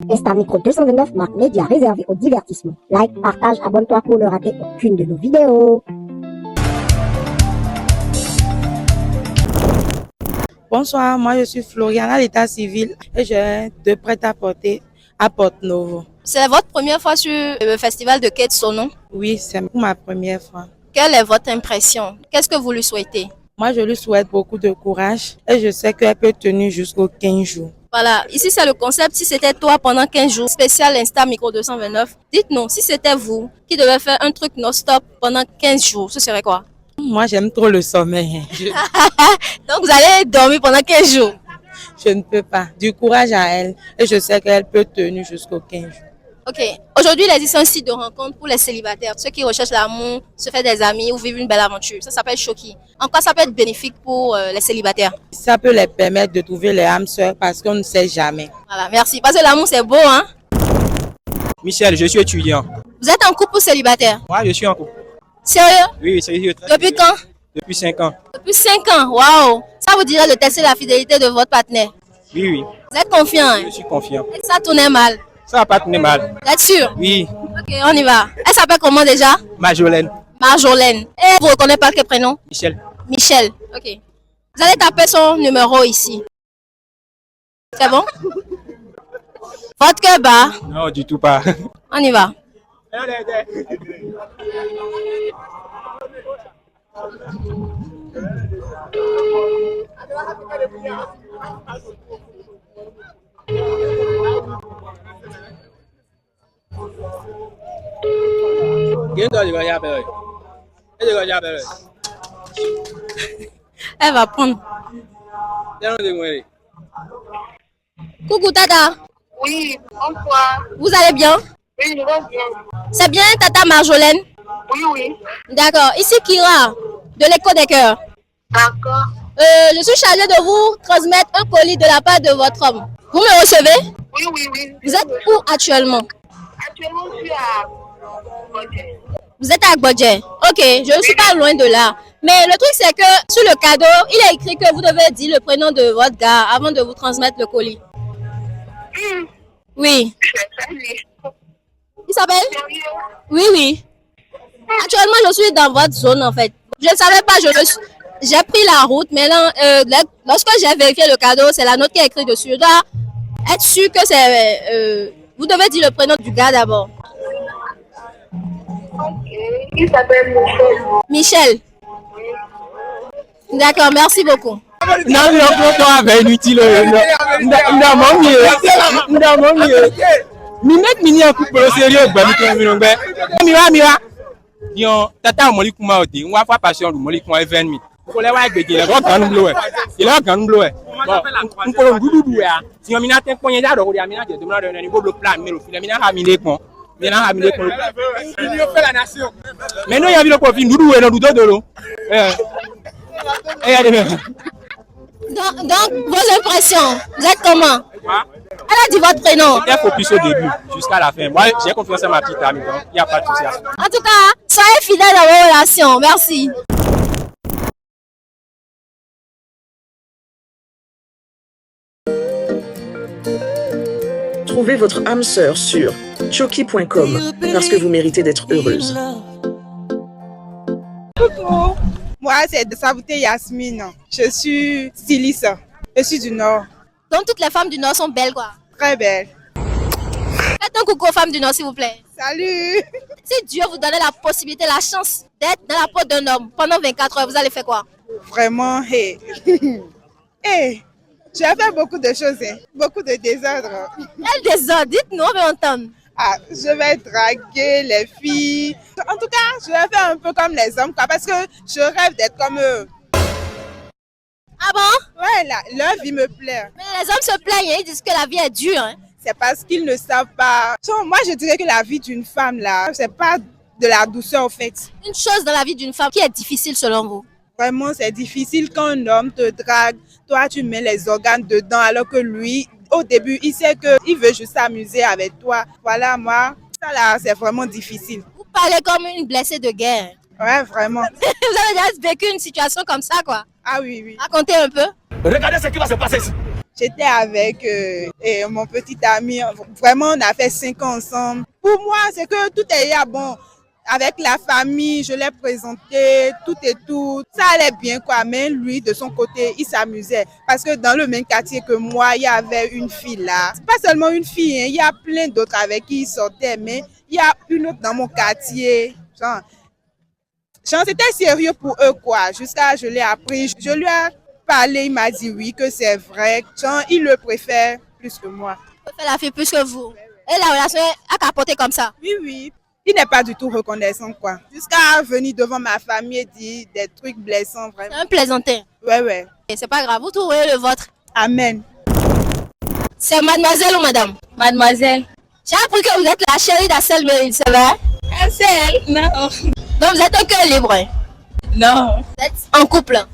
Instamicro 229 marque média réservé au divertissement. Like, partage, abonne-toi pour ne rater aucune de nos vidéos. Bonsoir, moi je suis Floriana à l'état civil et j'ai deux prêt-à-porter à Porte-Novo. C'est votre première fois sur le festival de Kate Sonon? Oui, c'est ma première fois. Quelle est votre impression? Qu'est-ce que vous lui souhaitez? Moi, je lui souhaite beaucoup de courage et je sais qu'elle peut tenir jusqu'aux 15 jours. Voilà, ici c'est le concept. Si c'était toi pendant 15 jours, spécial Instamicro 229, dites-nous, si c'était vous qui devez faire un truc non-stop pendant 15 jours, ce serait quoi? Moi, j'aime trop le sommeil. Donc vous allez dormir pendant 15 jours. Je ne peux pas. Du courage à elle et je sais qu'elle peut tenir jusqu'aux 15 jours. Ok, aujourd'hui il existe un site de rencontre pour les célibataires, ceux qui recherchent l'amour, se faire des amis ou vivre une belle aventure. Ça s'appelle Choki. En quoi ça peut être bénéfique pour les célibataires? Ça peut les permettre de trouver les âmes sœurs parce qu'on ne sait jamais. Voilà, merci. Parce que l'amour c'est beau, hein? Michel, je suis étudiant. Vous êtes en couple ou célibataire? Moi, je suis en couple. Sérieux? Oui, sérieux. Depuis quand? Depuis 5 ans. Depuis 5 ans, waouh! Ça vous dirait de tester la fidélité de votre partenaire? Oui, oui. Vous êtes confiant, hein? Je suis confiant. Et ça tournait mal? Ça va pas tourner mal. Vous êtes sûr? Oui. Ok, on y va. Elle s'appelle comment déjà? Marjolaine. Marjolaine. Et vous reconnaissez pas quel prénom? Michel. Michel. Ok. Vous allez taper son numéro ici. C'est bon? Votre cœur bat. Non, du tout pas. On y va. Elle va prendre. Coucou Tata. Oui, bonsoir. Vous allez bien? Oui, je vais bien. C'est bien Tata Marjolaine? Oui, oui. D'accord. Ici Kira, de l'écho des cœurs. D'accord. Je suis chargée de vous transmettre un colis de la part de votre homme. Vous me recevez? Oui, oui, oui. Vous êtes où actuellement? Actuellement, je suis à Bodje. Vous êtes à Gbodje. Ok, je ne suis pas loin de là. Mais le truc, c'est que sur le cadeau, il est écrit que vous devez dire le prénom de votre gars avant de vous transmettre le colis. Oui. Il s'appelle? Sérieux? Oui, oui. Actuellement, je suis dans votre zone, en fait. Je ne savais pas, j'ai pris la route. Mais là, lorsque j'ai vérifié le cadeau, c'est la note qui est écrite dessus. Je dois être sûr que c'est... vous devez dire le prénom du gars d'abord. Ok. Il s'appelle Michel. Michel. D'accord, merci beaucoup. Non, non, avec inutile. Minet mini en couple sérieux, Mira. Dion, tata moli kuma odi, on va faire passion du moli kuma event mi. Ko le wa gbege le ro kan blow e. Il a kan blow e. On ko dudu ya. Si on mina ten ponye ja do ko dia mina je demna do ni go blow plan mi lo fi mina ha mi le kon. Mina ha mi le kon. Union fait la nation. Mais non, il y a vu le profil dudu e no du do lo. Donc, vos impressions, vous êtes comment? Elle a dit votre prénom. C'était focus au début, jusqu'à la fin. Moi, j'ai confiance en ma petite amie, donc il n'y a pas de souci. En tout cas, soyez fidèles dans vos relations. Merci. Trouvez votre âme sœur sur choki.com parce que vous méritez d'être heureuse. Coucou, moi c'est Sabouté Yasmine. Je suis styliste. Je suis du Nord. Donc toutes les femmes du Nord sont belles, quoi. Très belle. Faites un coucou aux femmes du Nord, s'il vous plaît. Salut. Si Dieu vous donnait la possibilité, la chance d'être dans la peau d'un homme pendant 24 heures, vous allez faire quoi? Vraiment, hey. Hey, tu as fait beaucoup de choses, hein. Beaucoup de désordre. Quel désordre? Dites-nous, on veut entendre. Ah, je vais draguer les filles. En tout cas, je vais faire un peu comme les hommes, quoi, parce que je rêve d'être comme eux. Ah bon? Ouais, là, leur vie me plaît. Mais les hommes se plaignent, ils disent que la vie est dure, hein? C'est parce qu'ils ne savent pas. Moi, je dirais que la vie d'une femme, là, c'est pas de la douceur, en fait. Une chose dans la vie d'une femme qui est difficile selon vous? Vraiment, c'est difficile quand un homme te drague. Toi, tu mets les organes dedans, alors que lui, au début, il sait qu'il veut juste s'amuser avec toi. Voilà, moi, ça là, c'est vraiment difficile. Vous parlez comme une blessée de guerre. Ouais, vraiment. Vous avez déjà vécu une situation comme ça, quoi? Ah oui, oui. Racontez un peu. Regardez ce qui va se passer ici. J'étais avec mon petit ami. Vraiment, on a fait 5 ans ensemble. Pour moi, c'est que tout est bon. Avec la famille, je l'ai présenté, tout et tout. Ça allait bien, quoi. Mais lui, de son côté, il s'amusait. Parce que dans le même quartier que moi, il y avait une fille là. C'est pas seulement une fille, hein. Il y a plein d'autres avec qui il sortait. Mais il y a une autre dans mon quartier. Genre, c'était sérieux pour eux, quoi. Jusqu'à je l'ai appris. Je lui ai parlé, il m'a dit oui, que c'est vrai. Genre, il le préfère plus que moi. Il préfère la fille plus que vous. Et la relation a capoté comme ça. Oui, oui. Il n'est pas du tout reconnaissant, quoi. Jusqu'à venir devant ma famille et dire des trucs blessants, vraiment. C'est un plaisantin. Ouais, ouais. Et c'est pas grave, vous trouverez le vôtre. Amen. C'est mademoiselle ou madame? Mademoiselle. J'ai appris que vous êtes la chérie d'Assel Meryl, c'est vrai? Assel? Non. Donc vous êtes un cœur libre. Hein? Non. Vous êtes en couple?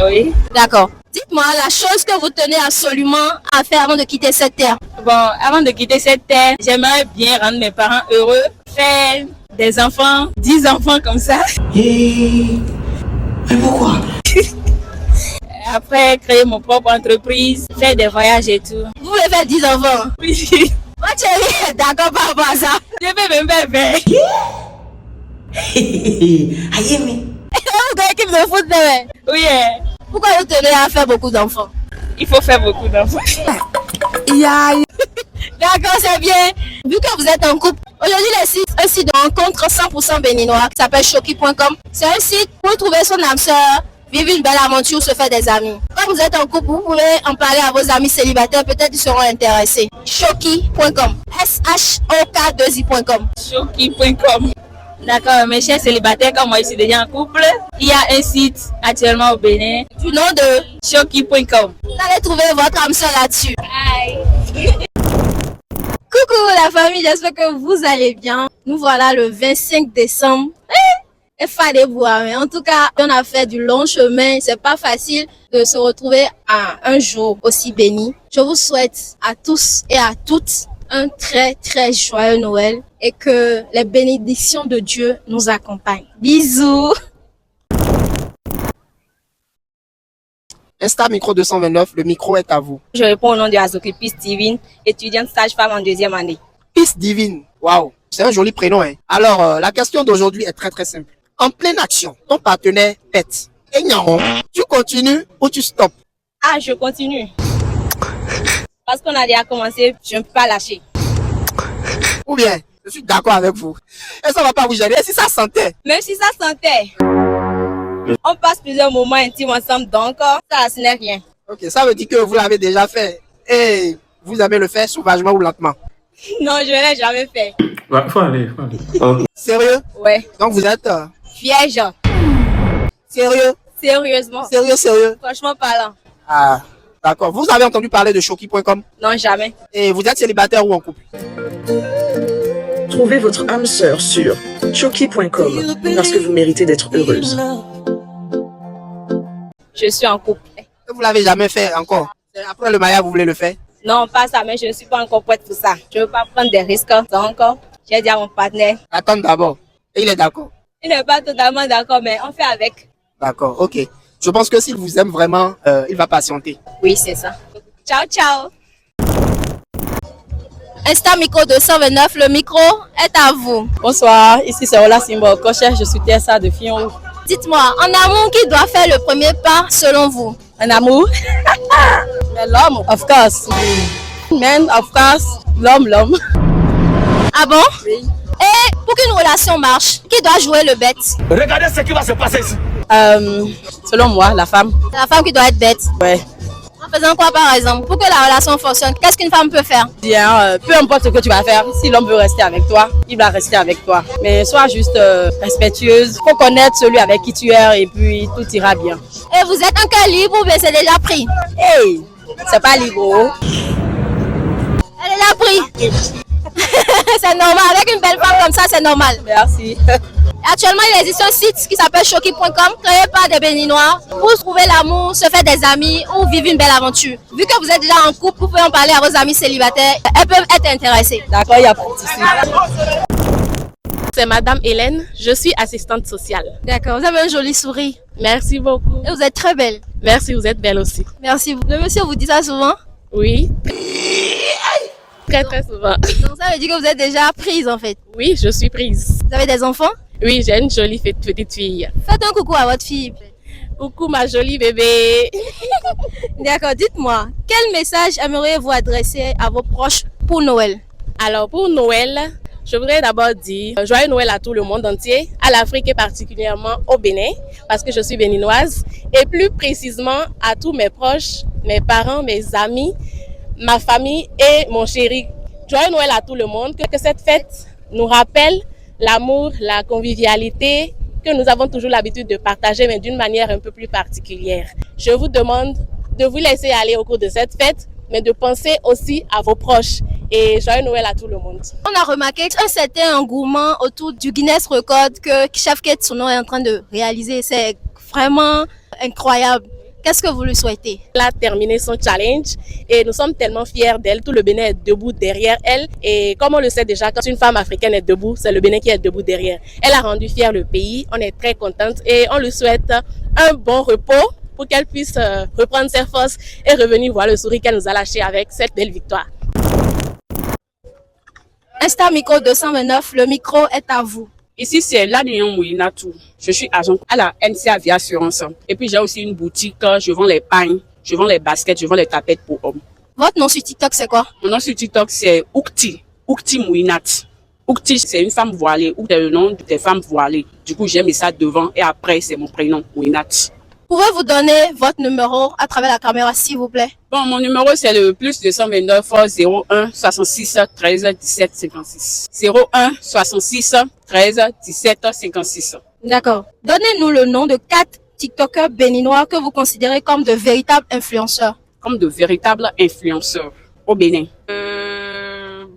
Oui. D'accord. Dites-moi la chose que vous tenez absolument à faire avant de quitter cette terre. Bon, avant de quitter cette terre, j'aimerais bien rendre mes parents heureux, faire des enfants, 10 enfants comme ça. Mais pourquoi? Après, créer mon propre entreprise, faire des voyages et tout. Vous voulez faire 10 enfants? Oui. Votre chérie est d'accord par rapport à ça. Je vais même faire. Aïe, mais. Vous avez équipe de foot demain. Oui. Pourquoi vous tenez à faire beaucoup d'enfants? Il faut faire beaucoup d'enfants. D'accord, c'est bien. Vu que vous êtes en couple, aujourd'hui, un site de rencontre 100% béninois qui s'appelle Choki.com. C'est un site pour trouver son âme sœur, vivre une belle aventure, se faire des amis. Quand vous êtes en couple, vous pouvez en parler à vos amis célibataires, peut-être ils seront intéressés. Choki.com. SHOK2I.com. Choki.com. D'accord, mes chers célibataires, comme moi je suis déjà en couple, il y a un site actuellement au Bénin Du nom de Choki.com. Vous allez trouver votre âme sœur là-dessus. Bye. Coucou la famille, j'espère que vous allez bien. Nous voilà le 25 décembre. Et fallait voir, mais en tout cas, on a fait du long chemin. C'est pas facile de se retrouver à un jour aussi béni. Je vous souhaite à tous et à toutes un très très joyeux Noël et que les bénédictions de Dieu nous accompagnent. Bisous. Insta Micro 229, le micro est à vous. Je réponds au nom de Azoki Peace Divine, étudiante sage-femme en 2e année. Peace Divine, waouh, c'est un joli prénom. Hein. Alors, la question d'aujourd'hui est très très simple. En pleine action, ton partenaire pète. Et non, tu continues ou tu stops? Ah, je continue. Parce qu'on a déjà commencé, je ne peux pas lâcher. Ou bien, je suis d'accord avec vous. Et ça va pas vous gêner si ça sentait. Même si ça sentait. On passe plusieurs moments intimes ensemble, donc ça, ce n'est rien. Ok, ça veut dire que vous l'avez déjà fait. Et vous aimez le faire sauvagement ou lentement? Non, je ne l'ai jamais fait. Ouais, faut aller. Okay. Sérieux? Ouais. Donc vous êtes... Vierge. Sérieux? Sérieusement. Sérieux? Franchement parlant. Ah, d'accord. Vous avez entendu parler de Choki.com? Non, jamais. Et vous êtes célibataire ou en couple? Trouvez votre âme sœur sur Choki.com parce que vous méritez d'être heureuse. Je suis en couple. Vous l'avez jamais fait encore? Après le mariage, vous voulez le faire? Non, pas ça, mais je ne suis pas encore prête pour ça. Je ne veux pas prendre des risques. Donc, j'ai dit à mon partenaire. Attends d'abord. Et il est d'accord? Il n'est pas totalement d'accord, mais on fait avec. D'accord, ok. Je pense que s'il vous aime vraiment, il va patienter. Oui, c'est ça. Ciao, ciao. Insta Micro 229, le micro est à vous. Bonsoir, ici c'est Ola Simbo Kocher, je suis TSA de Fion. Dites-moi, en amour, qui doit faire le premier pas selon vous? En amour? L'homme, of course. Men, of course. L'homme. Ah bon? Oui. Et pour qu'une relation marche, qui doit jouer le bête? Regardez ce qui va se passer ici. Selon moi, la femme. C'est la femme qui doit être bête. Ouais. En faisant quoi par exemple? Pour que la relation fonctionne, qu'est-ce qu'une femme peut faire? Bien, peu importe ce que tu vas faire, si l'homme veut rester avec toi, il va rester avec toi. Mais sois juste respectueuse. Faut connaître celui avec qui tu es et puis tout ira bien. Et vous êtes un cœur libre ou bien c'est déjà pris? Hey, c'est pas libre. Elle est déjà pris. C'est normal, avec une belle femme comme ça, c'est normal. Merci. Actuellement, il existe un site qui s'appelle Choki.com, créé par des Béninois pour trouver l'amour, se faire des amis ou vivre une belle aventure. Vu que vous êtes déjà en couple, vous pouvez en parler à vos amis célibataires. Elles peuvent être intéressées. D'accord, il y a pas de souci. C'est Madame Hélène, je suis assistante sociale. D'accord, vous avez un joli sourire. Merci beaucoup. Et vous êtes très belle. Merci, vous êtes belle aussi. Merci. Le monsieur vous dit ça souvent? Oui. Très très souvent. Donc ça veut dire que vous êtes déjà prise en fait. Oui, je suis prise. Vous avez des enfants? Oui, j'ai une jolie petite fille. Faites un coucou à votre fille. Coucou ma jolie bébé. D'accord, dites-moi, quel message aimeriez-vous adresser à vos proches pour Noël? Alors pour Noël, je voudrais d'abord dire joyeux Noël à tout le monde entier, à l'Afrique et particulièrement au Bénin, parce que je suis béninoise, et plus précisément à tous mes proches, mes parents, mes amis, ma famille et mon chéri. Joyeux Noël à tout le monde, que cette fête nous rappelle l'amour, la convivialité que nous avons toujours l'habitude de partager, mais d'une manière un peu plus particulière. Je vous demande de vous laisser aller au cours de cette fête, mais de penser aussi à vos proches. Et joyeux Noël à tout le monde. On a remarqué un certain engouement autour du Guinness Record que Chef Kate Souno est en train de réaliser. C'est vraiment incroyable. Qu'est-ce que vous lui souhaitez? Elle a terminé son challenge et nous sommes tellement fiers d'elle. Tout le Bénin est debout derrière elle. Et comme on le sait déjà, quand une femme africaine est debout, c'est le Bénin qui est debout derrière. Elle a rendu fier le pays. On est très contente et on lui souhaite un bon repos pour qu'elle puisse reprendre ses forces et revenir voir le sourire qu'elle nous a lâché avec cette belle victoire. Insta Micro 229, le micro est à vous. Ici, c'est Lanion Mouinatou. Je suis agent à la NCA Vie Assurance. Et puis, j'ai aussi une boutique. Je vends les pagnes, je vends les baskets, je vends les tapettes pour hommes. Votre nom sur TikTok, c'est quoi? Mon nom sur TikTok, c'est Oukti. Oukti Mouinat. Oukti, c'est une femme voilée. Ou c'est le nom des femmes voilées. Du coup, j'ai mis ça devant. Et après, c'est mon prénom, Mouinat. Pouvez-vous donner votre numéro à travers la caméra, s'il vous plaît? Bon, mon numéro, c'est le plus 229 01 66 13 17 56. 01 66 13 17 56. D'accord. Donnez-nous le nom de 4 TikTokers béninois que vous considérez comme de véritables influenceurs. Comme de véritables influenceurs au Bénin.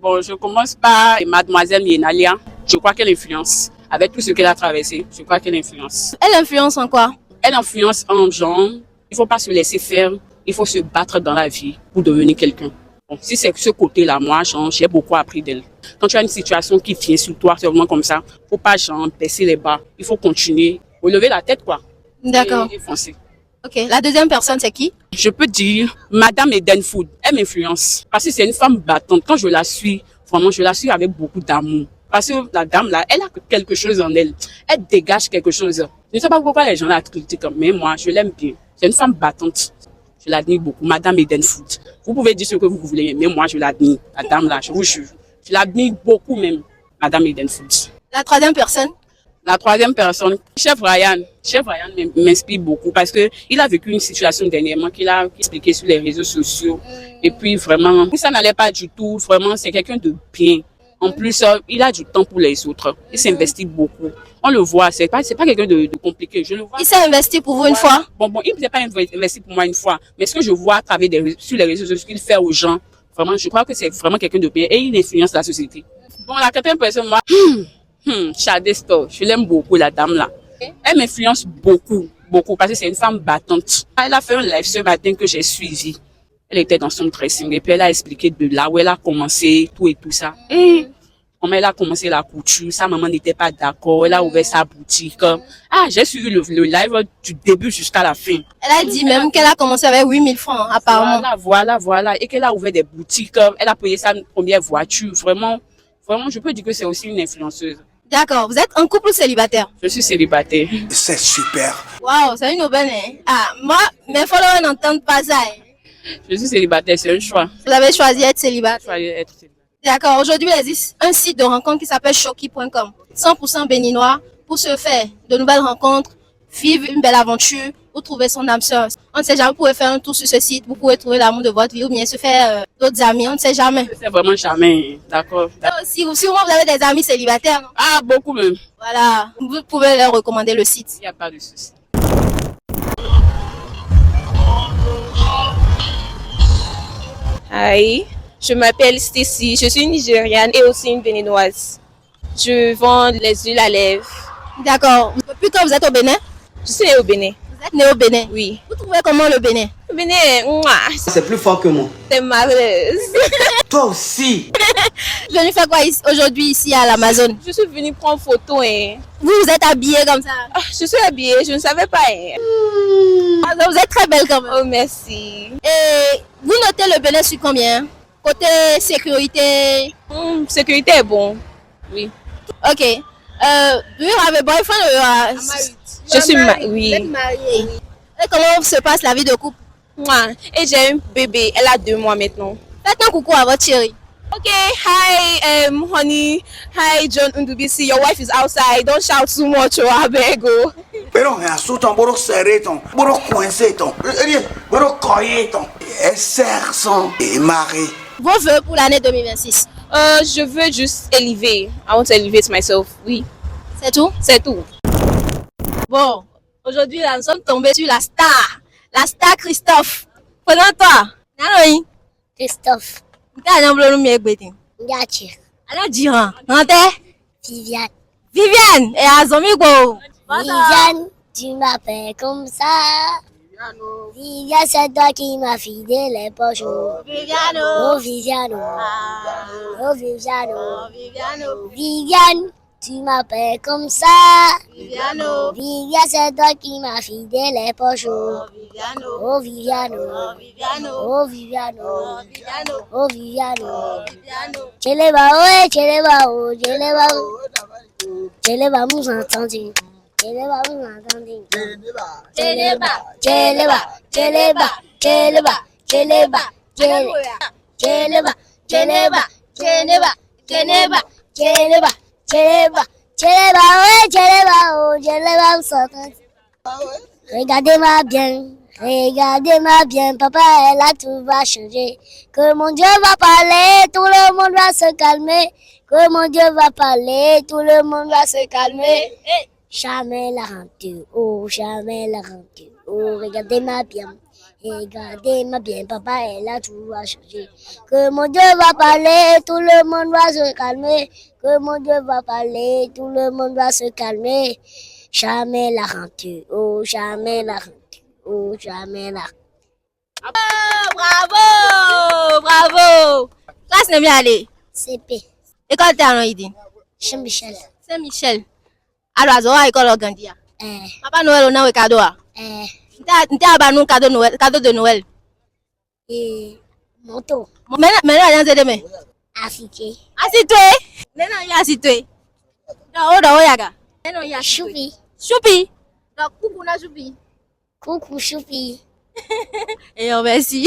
Bon, je commence par Mademoiselle Yenalia. Je crois qu'elle influence. Avec tout ce qu'elle a traversé, je crois qu'elle influence. Elle influence en quoi? Elle influence en genre, il faut pas se laisser faire, il faut se battre dans la vie pour devenir quelqu'un. Bon, si c'est ce côté-là, moi, j'ai beaucoup appris d'elle. Quand tu as une situation qui vient sur toi, c'est vraiment comme ça, faut pas baisser les bras, il faut continuer, relever la tête, quoi. D'accord. Et foncer. Ok, la deuxième personne, c'est qui? Je peux dire Madame Eden Food, elle m'influence. Parce que c'est une femme battante. Quand je la suis, vraiment, je la suis avec beaucoup d'amour. Parce que la dame là, elle a quelque chose en elle. Elle dégage quelque chose. Je ne sais pas pourquoi les gens la critiquent, mais moi, je l'aime bien. C'est une femme battante. Je l'admire beaucoup. Madame Eden Food. Vous pouvez dire ce que vous voulez, mais moi, je l'admire. La dame là, je vous jure. Je l'admire beaucoup même. Madame Eden Food. La troisième personne? La troisième personne, Chef Ryan. Chef Ryan m'inspire beaucoup parce que il a vécu une situation dernièrement qu'il a expliqué sur les réseaux sociaux. Et puis vraiment, ça n'allait pas du tout. Vraiment, c'est quelqu'un de bien. En plus, il a du temps pour les autres. Il s'investit beaucoup. On le voit, c'est pas quelqu'un de compliqué. Je le vois. Il s'est investi pour vous une fois? Bon, il ne s'est pas investi pour moi une fois. Mais ce que je vois à travers sur les réseaux sociaux, ce qu'il fait aux gens, vraiment, je crois que c'est vraiment quelqu'un de bien et il influence la société. Bon, la quatrième personne, moi, Shadesto, je l'aime beaucoup, la dame là. Elle m'influence beaucoup, beaucoup, parce que c'est une femme battante. Elle a fait un live ce matin que j'ai suivi. Elle était dans son dressing et puis elle a expliqué de là où elle a commencé, tout et tout ça. Et comment elle a commencé la couture, sa maman n'était pas d'accord, elle a ouvert sa boutique. Ah, j'ai suivi le live du début jusqu'à la fin. Elle a dit même qu'elle a commencé avec 8000 francs, apparemment. Voilà. Et qu'elle a ouvert des boutiques, elle a payé sa première voiture. Vraiment, je peux dire que c'est aussi une influenceuse. D'accord, vous êtes en couple ou célibataire? Je suis célibataire. C'est super. Waouh, c'est une aubaine, hein? Ah, moi, mes followers n'entendent pas ça, hein? Je suis célibataire, c'est un choix. Vous avez choisi d'être célibataire? J'ai choisi d'être célibataire. D'accord, aujourd'hui, il existe un site de rencontre qui s'appelle Choki.com. 100% béninois pour se faire de nouvelles rencontres, vivre une belle aventure ou trouver son âme sœur. On ne sait jamais, vous pouvez faire un tour sur ce site, vous pouvez trouver l'amour de votre vie ou bien se faire d'autres amis, on ne sait jamais. Je ne sais vraiment jamais, d'accord. Si vous avez des amis célibataires, non? Ah, beaucoup même. Voilà, vous pouvez leur recommander le site. Il n'y a pas de souci. Hi, je m'appelle Stacy, je suis nigériane et aussi une béninoise. Je vends les huiles à lèvres. D'accord. Depuis quand vous êtes au Bénin? Je suis née au Bénin. Vous Vous êtes né au Bénin? Oui. Vous trouvez comment le Bénin? Le Bénin, C'est plus fort que moi. c'est marveilleuse. Toi aussi. Vous venez faire quoi aujourd'hui ici à l'Amazon? Je suis venue prendre photo. Vous êtes habillée comme ça? Je suis habillée, je ne savais pas. Vous êtes très belle quand même. Oh, merci. Et vous notez le Bénin sur combien? Côté sécurité? Sécurité est bon. Oui. Ok. Do you have a boyfriend? Je suis Vous oui. êtes mariée. Et comment se passe la vie de couple? Et j'ai un bébé, elle a 2 mois maintenant. Faites un coucou à votre chérie. Okay, hi, honey. Hi, John Ndubisi. Your wife is outside. Don't shout too much, or I beg you. Pero me asusta un boro serré ton, boro coincé ton, boro coyer ton. Et serson et marée. Vos vœux pour l'année 2026? Je veux juste élever. I want to elevate myself. Oui. C'est tout? C'est tout. Bon, aujourd'hui, là, nous sommes tombés sur la star. La star Christophe. Présente-toi. Nanoï. Christophe. Ndiachi. Alors, Diran. Nante? Viviane. Viviane. Et Azomigo. Viviane, tu m'appelles comme ça. Viviane, c'est toi qui m'as fidé les poches. Viviano. Oh, Viviano. Oh, Viviano. Viviane, tu m'appelles comme ça. Viviano. Viviane, c'est toi qui m'as fidé les poches. Viviano. Oh, Viviano. Viviano. Oh, Viviano. Viviano. Oh, Viviano. Viviano. Cheleba, ouais, cheleba, oh, cheleba. Cheleba, nous entendons. Cheleba, nous entendons. Cheleba. Cheleba, cheleba, cheleba, cheleba, cheleba, cheleba, cheleba, cheleba, cheleba, cheleba, cheleba, ouais, cheleba, oh, cheleba, nous entendons. Regardez-moi bien, papa, elle a tout va changer. Que mon Dieu va parler, tout le monde va se calmer. Que mon Dieu va parler, tout le monde va se calmer. Jamais la rentrée, oh, jamais la rentrée. Oh, regardez-moi bien, papa, elle a tout va changer. Que mon Dieu va parler, tout le monde va se calmer. Que mon Dieu va parler, tout le monde va se calmer. Jamais la rentrée, oh, jamais la rentrée. Oh, jamais là. Bravo! Bravo! Classe n'est bien allée. CP. École t'es en Haïti. Saint-Michel. Saint-Michel. Alors, Zoa école au Gandia. Papa Noël, on a un cadeau. T'as un cadeau de Noël. Et moto. Maintenant, il y a demain. Africain. Assis-toi. Maintenant, il y a assis-toi. Choupi. Choupi. Donc, coucou, na Choupi. Coucou, Choupi. Et on merci.